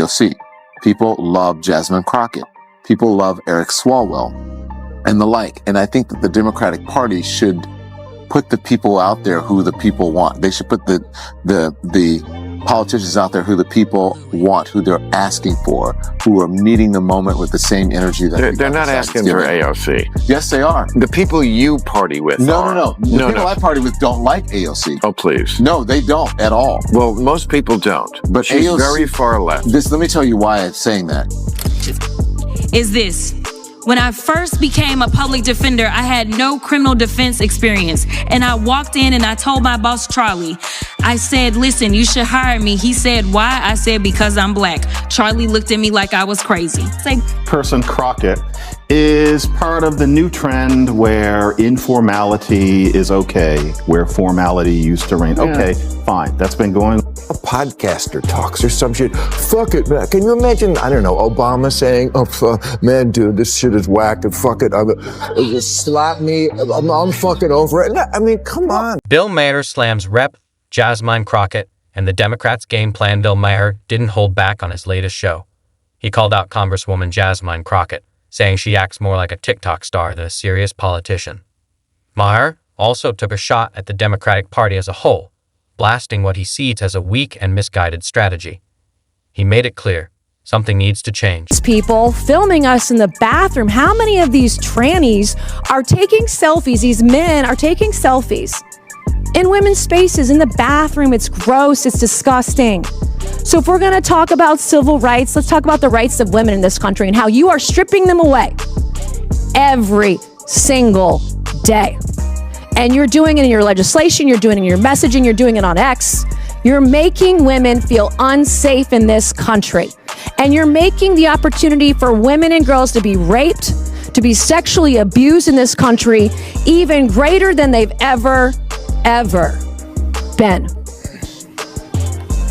AOC. People love Jasmine Crockett. People love Eric Swalwell and the like. And I think that the Democratic Party should put the people out there who the people want. They should put the politicians out there who the people want, who they're asking for, who are meeting the moment with the same energy that they're not asking for AOC. Yes, they are. The people you party with No. The people I party with don't like AOC. Oh, please. No, they don't at all. Well, most people don't. But she's AOC, very far left. Let me tell you why I'm saying that. Is this. When I first became a public defender, I had no criminal defense experience. And I walked in and I told my boss, Charlie, I said, listen, you should hire me. He said, why? I said, because I'm black. Charlie looked at me like I was crazy. Person Crockett is part of the new trend where informality is okay, where formality used to reign. Yeah. Okay, fine. That's been going. A podcaster talks or some shit. Fuck it, man. Can you imagine, I don't know, Obama saying, man, dude, this shit is whack and fuck it. Just slap me. I'm fucking over it. I mean, come on. Bill Maher slams Rep. Jasmine Crockett, and the Democrats' game plan. Bill Maher didn't hold back on his latest show. He called out Congresswoman Jasmine Crockett, saying she acts more like a TikTok star than a serious politician. Maher also took a shot at the Democratic Party as a whole, blasting what he sees as a weak and misguided strategy. He made it clear something needs to change. People filming us in the bathroom. How many of these trannies are taking selfies? These men are taking selfies in women's spaces, in the bathroom. It's gross. It's disgusting. So if we're going to talk about civil rights, let's talk about the rights of women in this country and how you are stripping them away every single day. And you're doing it in your legislation, you're doing it in your messaging, you're doing it on X. You're making women feel unsafe in this country. And you're making the opportunity for women and girls to be raped, to be sexually abused in this country, even greater than they've ever been.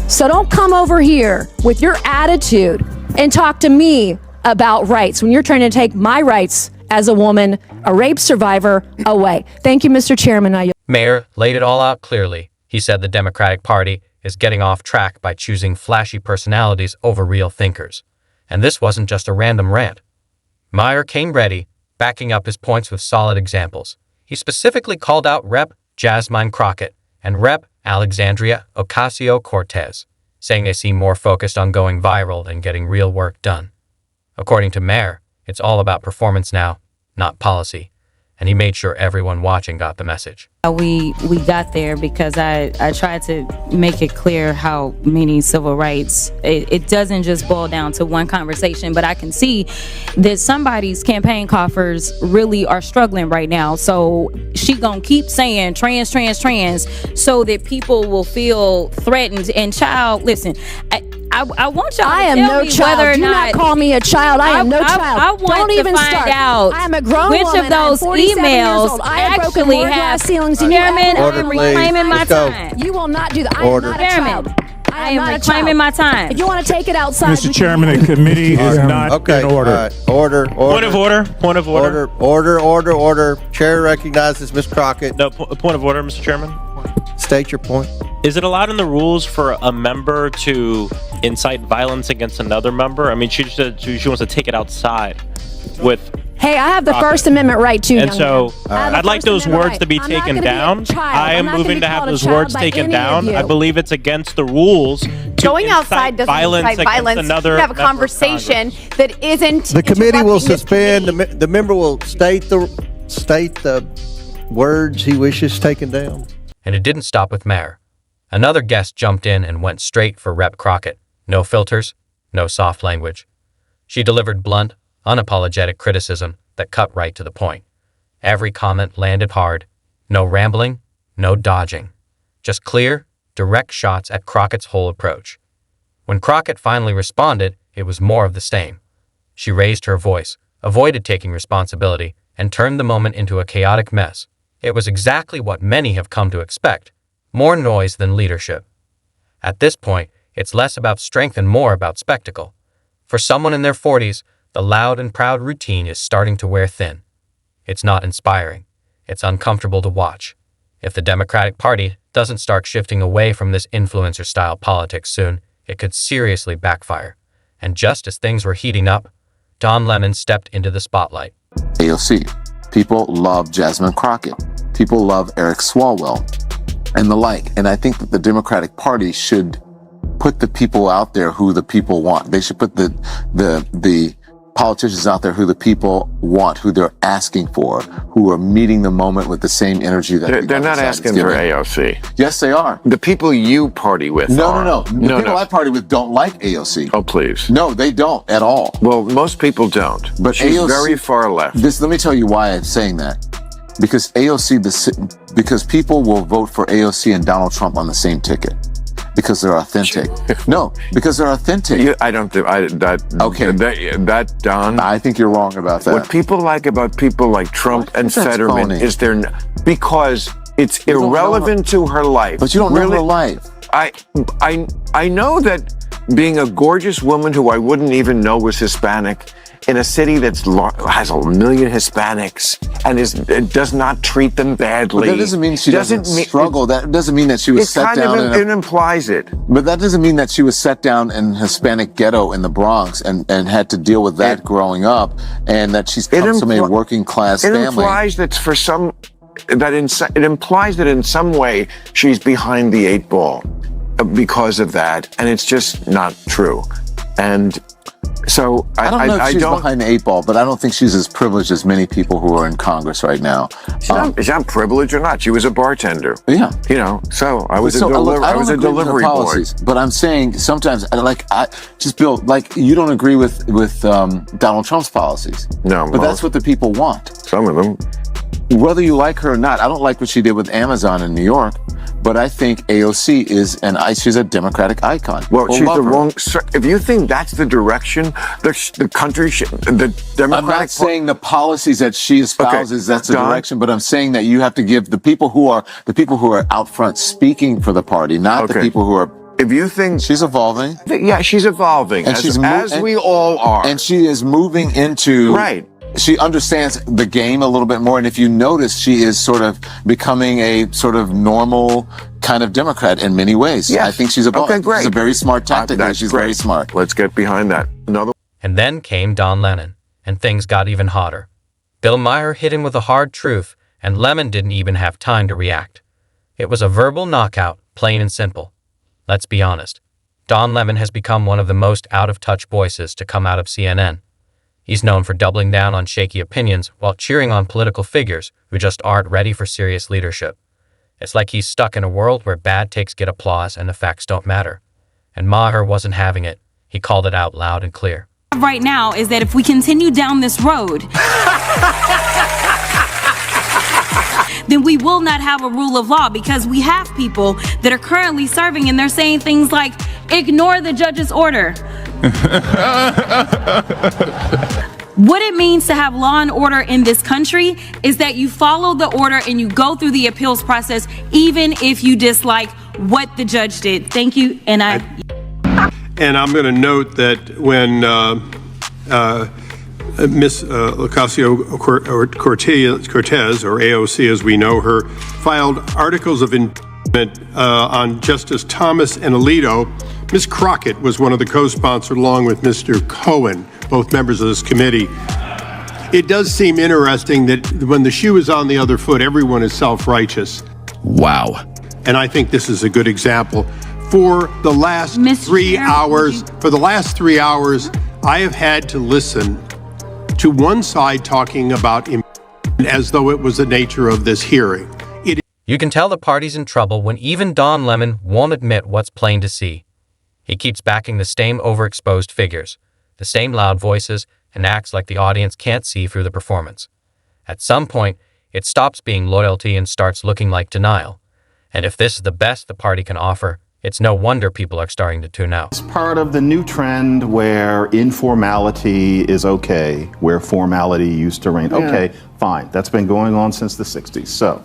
So don't come over here with your attitude and talk to me about rights when you're trying to take my rights as a woman, a rape survivor, away. Thank you, Mr. Chairman. Maher laid it all out clearly. He said the Democratic Party is getting off track by choosing flashy personalities over real thinkers. And this wasn't just a random rant. Maher came ready, backing up his points with solid examples. He specifically called out Rep. Jasmine Crockett and Rep. Alexandria Ocasio-Cortez, saying they seem more focused on going viral than getting real work done. According to Maher, it's all about performance now, not policy, and he made sure everyone watching got the message. We got there because I tried to make it clear how many civil rights, it doesn't just boil down to one conversation, but I can see that somebody's campaign coffers really are struggling right now. So she gonna keep saying trans so that people will feel threatened. And child, listen, I want y'all to tell me whether or Do not call me a child. I am no child. I want Don't to even find start. out I am a grown which woman. of those emails actually have. Chairman, I am reclaiming my time. You will not do that. I am not a child. I am reclaiming my time. If you want to take it outside, Mr. Chairman, the committee is not in order. Order. Point of order. Order. Chair recognizes Ms. Crockett. No, point of order, Mr. Chairman. State your point. Is it allowed in the rules for a member to incite violence against another member? I mean, she said she wants to take it outside with. Hey, I have the First Amendment right too. And so I'd like those words to be taken down. I am moving to have those words taken down. I believe it's against the rules. Going outside doesn't incite violence. You have a conversation that isn't. The committee will suspend. The member will state the words he wishes taken down. And it didn't stop with Maher. Another guest jumped in and went straight for Rep. Crockett. No filters, no soft language. She delivered blunt, unapologetic criticism that cut right to the point. Every comment landed hard. No rambling, no dodging. Just clear, direct shots at Crockett's whole approach. When Crockett finally responded, it was more of the same. She raised her voice, avoided taking responsibility, and turned the moment into a chaotic mess. It was exactly what many have come to expect, more noise than leadership. At this point, it's less about strength and more about spectacle. For someone in their 40s, the loud and proud routine is starting to wear thin. It's not inspiring. It's uncomfortable to watch. If the Democratic Party doesn't start shifting away from this influencer-style politics soon, it could seriously backfire. And just as things were heating up, Don Lemon stepped into the spotlight. AOC. People love Jasmine Crockett. People love Eric Swalwell and the like. And I think that the Democratic Party should put the people out there who the people want. They should put the politicians out there who the people want, who they're asking for, who are meeting the moment with the same energy that they're not asking for AOC. Yes, they are. The people you party with No. The people I party with don't like AOC. Oh, please. No, they don't at all. Well, most people don't. But she's AOC, very far left. Let me tell you why I'm saying that. Because because people will vote for AOC and Donald Trump on the same ticket. Because they're authentic. No, because they're authentic. That Don. I think you're wrong about that. What people like about people like Trump and Fetterman is because it's irrelevant to her life. But you don't know her life. I know that being a gorgeous woman who I wouldn't even know was Hispanic in a city that has 1 million Hispanics and does not treat them badly. But that doesn't mean she doesn't struggle. That doesn't mean that she was set down. It implies it. But that doesn't mean that she was set down in a Hispanic ghetto in the Bronx and had to deal with that growing up, and that she's come from a working class family. It implies it implies that in some way she's behind the 8 ball because of that, and it's just not true. And so I don't know if she's behind the 8 ball, but I don't think she's as privileged as many people who are in Congress right now. She's not privileged or not. She was a bartender. Yeah. So I was a delivery boy. But I'm saying sometimes, Bill, you don't agree with Donald Trump's policies. No. But that's what the people want. Some of them. Whether you like her or not, I don't like what she did with Amazon in New York. But I think AOC she's a Democratic icon. Well, she's the wrong. If you think that's the direction the country should, the Democratic. I'm not saying the policies that she espouses that's the direction, but I'm saying that you have to give the people who are out front speaking for the party, not the people who are. If you think she's evolving, yeah, she's evolving, and we all are, and she is moving into right. She understands the game a little bit more. And if you notice, she is sort of becoming a sort of normal kind of Democrat in many ways. Yes. I think she's great. She's a very smart tactic. She's great. Very smart. Let's get behind that. And then came Don Lemon, and things got even hotter. Bill Maher hit him with a hard truth, and Lemon didn't even have time to react. It was a verbal knockout, plain and simple. Let's be honest. Don Lemon has become one of the most out-of-touch voices to come out of CNN. He's known for doubling down on shaky opinions while cheering on political figures who just aren't ready for serious leadership. It's like he's stuck in a world where bad takes get applause and the facts don't matter. And Maher wasn't having it. He called it out loud and clear. Right now is that if we continue down this road, then we will not have a rule of law, because we have people that are currently serving and they're saying things like, ignore the judge's order. What it means to have law and order in this country is that you follow the order and you go through the appeals process, even if you dislike what the judge did. Thank you. And I'm going to note that when Miss Ocasio-Cortez, or AOC as we know her, filed articles of impeachment on Justice Thomas and Alito, Ms. Crockett was one of the co-sponsors along with Mr. Cohen, both members of this committee. It does seem interesting that when the shoe is on the other foot, everyone is self-righteous. Wow. And I think this is a good example. For the last 3 hours, I have had to listen to one side talking about impeachment as though it was the nature of this hearing. You can tell the party's in trouble when even Don Lemon won't admit what's plain to see. He keeps backing the same overexposed figures, the same loud voices, and acts like the audience can't see through the performance. At some point, it stops being loyalty and starts looking like denial. And if this is the best the party can offer, it's no wonder people are starting to tune out. It's part of the new trend where informality is okay, where formality used to reign. Okay, fine. That's been going on since the 60s. So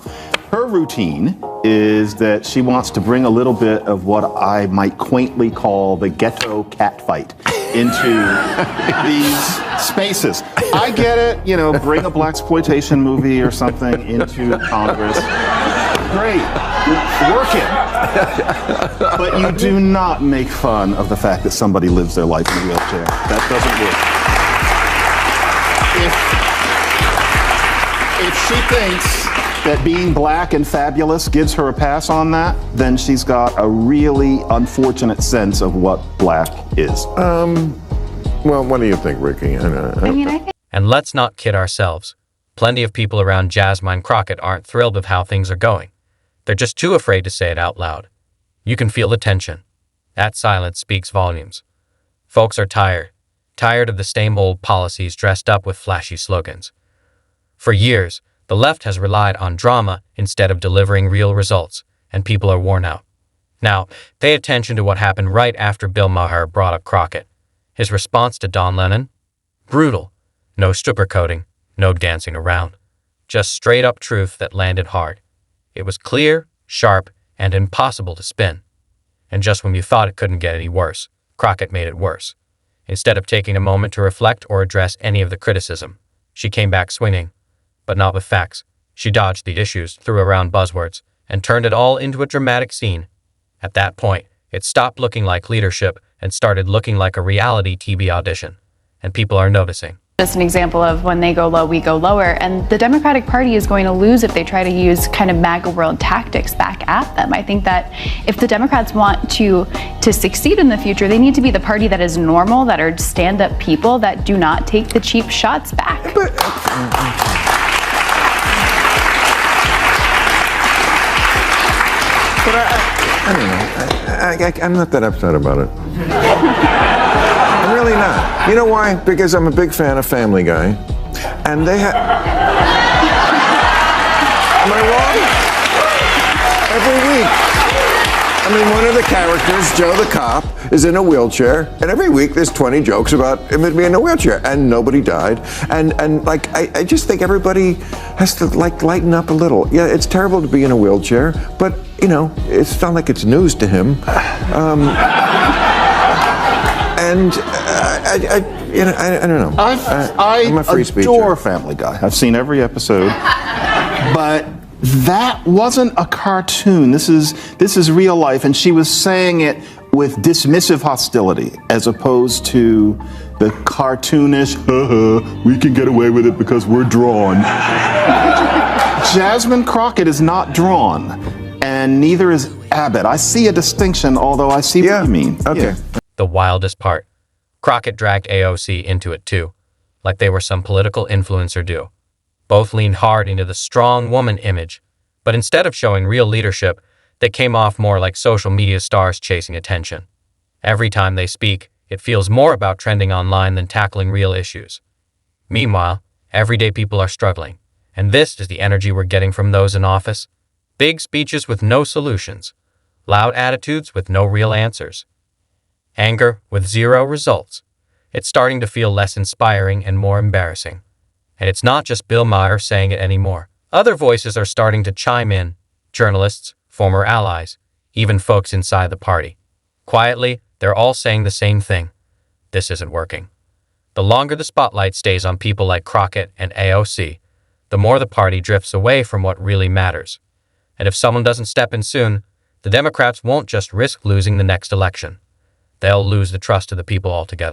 her routine is that she wants to bring a little bit of what I might quaintly call the ghetto cat fight into these spaces. I get it, bring a blaxploitation movie or something into Congress. Great. Working. But you do not make fun of the fact that somebody lives their life in a wheelchair. That doesn't work. If she thinks that being black and fabulous gives her a pass on that, then she's got a really unfortunate sense of what black is. Well, what do you think, Ricky? And let's not kid ourselves. Plenty of people around Jasmine Crockett aren't thrilled with how things are going. They're just too afraid to say it out loud. You can feel the tension. That silence speaks volumes. Folks are tired of the same old policies dressed up with flashy slogans. For years, the left has relied on drama instead of delivering real results, and people are worn out. Now, pay attention to what happened right after Bill Maher brought up Crockett. His response to Don Lennon? Brutal. No sugarcoating, no dancing around. Just straight-up truth that landed hard. It was clear, sharp, and impossible to spin. And just when you thought it couldn't get any worse, Crockett made it worse. Instead of taking a moment to reflect or address any of the criticism, she came back swinging. But not with facts. She dodged the issues, threw around buzzwords, and turned it all into a dramatic scene. At that point, it stopped looking like leadership and started looking like a reality TV audition. And people are noticing. Just an example of when they go low, we go lower. And the Democratic Party is going to lose if they try to use kind of MAGA world tactics back at them. I think that if the Democrats want to succeed in the future, they need to be the party that is normal, that are stand-up people, that do not take the cheap shots back. But I don't know. I'm not that upset about it. I'm really not. You know why? Because I'm a big fan of Family Guy. And they have... Am I wrong? Every week. I mean, one of the characters, Joe the cop, is in a wheelchair, and every week there's 20 jokes about him being in a wheelchair, and nobody died. And like, I just think everybody has to, like, lighten up a little. Yeah, it's terrible to be in a wheelchair, but, you know, it's not like it's news to him. I don't know. I'm a free speaker. I adore Family Guy. I've seen every episode, but that wasn't a cartoon. This is real life, and she was saying it with dismissive hostility, as opposed to the cartoonish, we can get away with it because we're drawn. Jasmine Crockett is not drawn, and neither is Abbott. I see a distinction, although I see what you mean. Okay. Yeah. The wildest part. Crockett dragged AOC into it too, like they were some political influencer do. Both leaned hard into the strong woman image, but instead of showing real leadership, they came off more like social media stars chasing attention. Every time they speak, it feels more about trending online than tackling real issues. Meanwhile, everyday people are struggling, and this is the energy we're getting from those in office. Big speeches with no solutions, loud attitudes with no real answers, anger with zero results. It's starting to feel less inspiring and more embarrassing. And it's not just Bill Maher saying it anymore. Other voices are starting to chime in. Journalists, former allies, even folks inside the party. Quietly, they're all saying the same thing. This isn't working. The longer the spotlight stays on people like Crockett and AOC, the more the party drifts away from what really matters. And if someone doesn't step in soon, the Democrats won't just risk losing the next election. They'll lose the trust of the people altogether.